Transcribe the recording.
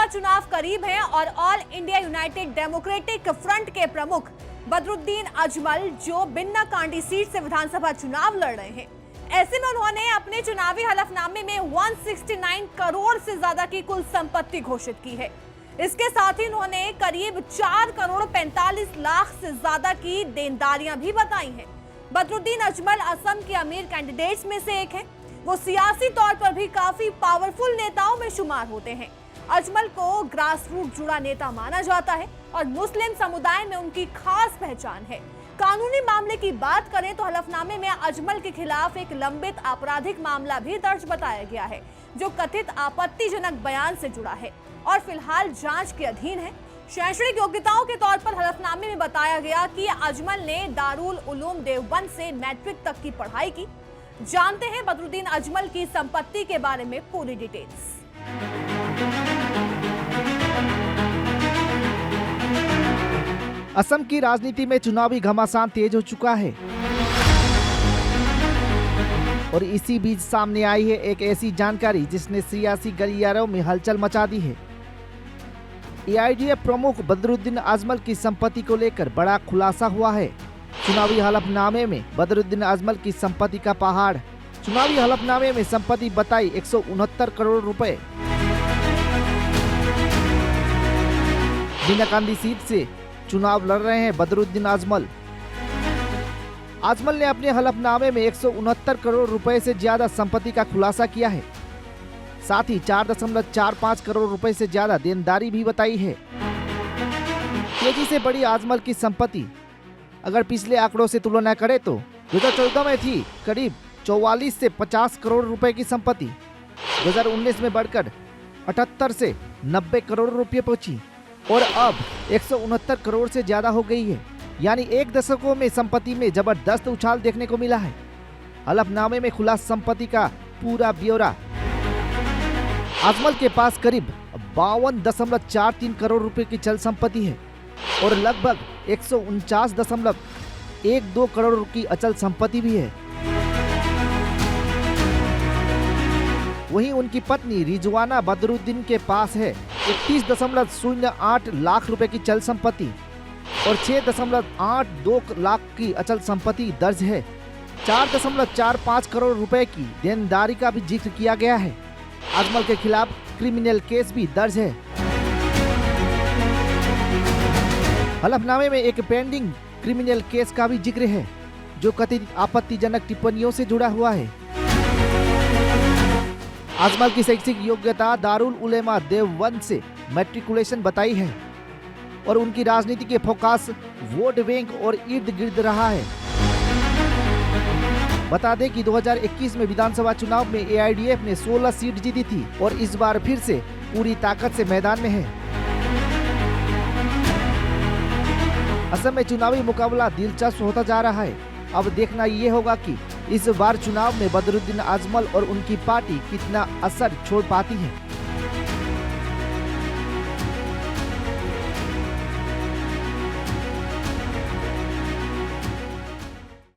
विधानसभा चुनाव करीब है और all India United democratic front के प्रमुख बदरुद्दीन अजमल जो बिन्ना कांडी सीट से विधानसभा चुनाव लड़ रहे हैं, ऐसे में उन्होंने अपने चुनावी हलफनामे में 169 करोड़ से ज्यादा की कुल संपत्ति घोषित की है। इसके साथ ही उन्होंने करीब 4 करोड़ 45 लाख से ज्यादा की देनदारियां भी बताई हैं। बदरुद्दीन अजमल असम के अमीर कैंडिडेट्स में से एक हैं। वो सियासी तौर पर भी काफी पावरफुल नेताओं में शुमार होते हैं। अजमल को ग्रास रूट जुड़ा नेता माना जाता है और मुस्लिम समुदाय में उनकी खास पहचान है। कानूनी मामले की बात करें तो हलफनामे में अजमल के खिलाफ एक लंबित आपराधिक मामला भी दर्ज बताया गया है, जो कथित आपत्तिजनक बयान से जुड़ा है और फिलहाल जांच के अधीन है। शैक्षणिक योग्यताओं के तौर पर हलफनामे में बताया गया कि अजमल ने दारुल उलूम देवबंद से मैट्रिक तक की पढ़ाई की। जानते हैं बदरुद्दीन अजमल की संपत्ति के बारे में पूरी डिटेल्स। असम की राजनीति में चुनावी घमासान तेज हो चुका है और इसी बीच सामने आई है एक ऐसी जानकारी जिसने सियासी गलियारों में हलचल मचा दी है। एआईडीएफ प्रमुख बदरुद्दीन अजमल की संपत्ति को लेकर बड़ा खुलासा हुआ है। चुनावी हलफनामे में बदरुद्दीन अजमल की संपत्ति का पहाड़। चुनावी हलफनामे में संपत्ति बताई 169 करोड़ रुपए। बिन्ना कांडी सीट से चुनाव लड़ रहे हैं बदरुद्दीन अजमल। अजमल ने अपने हलफनामे में 169 करोड़ रुपए से ज्यादा संपत्ति का खुलासा किया है। साथ ही 4.45 करोड़ रुपए से ज्यादा देनदारी भी बताई है। तेजी से बढ़ी अजमल की संपत्ति अगर पिछले आंकड़ों से तुलना करें तो 2014 में थी करीब 44 से 50 करोड़ रुपए की संपत्ति। 2019 में बढ़कर 78 से 90 करोड़ रुपए पहुंची और अब 169 करोड़ से ज्यादा हो गई है। यानी एक दशकों में संपत्ति में जबरदस्त उछाल देखने को मिला है। हलफनामे में खुला संपत्ति का पूरा ब्यौरा। अजमल के पास करीब 52.43 करोड़ रुपए की चल संपत्ति है और लगभग 149.12 करोड़ की अचल संपत्ति भी है। वहीं उनकी पत्नी रिजवाना बदरुद्दीन के पास है 31.08 लाख रुपए की चल संपत्ति और 6.82 लाख की अचल संपत्ति दर्ज है। 4.45 करोड़ रुपए की देनदारी का भी जिक्र किया गया है। अजमल के खिलाफ क्रिमिनल केस भी दर्ज है। हलफनामे में एक पेंडिंग क्रिमिनल केस का भी जिक्र है, जो कथित आपत्तिजनक टिप्पणियों से जुड़ा हुआ है। अजमल की शैक्षिक योग्यता दारुल उलेमा देवबंद से मैट्रिकुलेशन बताई है और उनकी राजनीति के फोकस वोट बैंक और इर्द गिर्द रहा है। बता दें कि 2021 में विधानसभा चुनाव में एआईडीएफ ने 16 सीट जीती थी और इस बार फिर से पूरी ताकत से मैदान में है। असम में चुनावी मुकाबला दिलचस्प होता जा रहा है। अब देखना ये होगा कि इस बार चुनाव में बदरुद्दीन अजमल और उनकी पार्टी कितना असर छोड़ पाती है।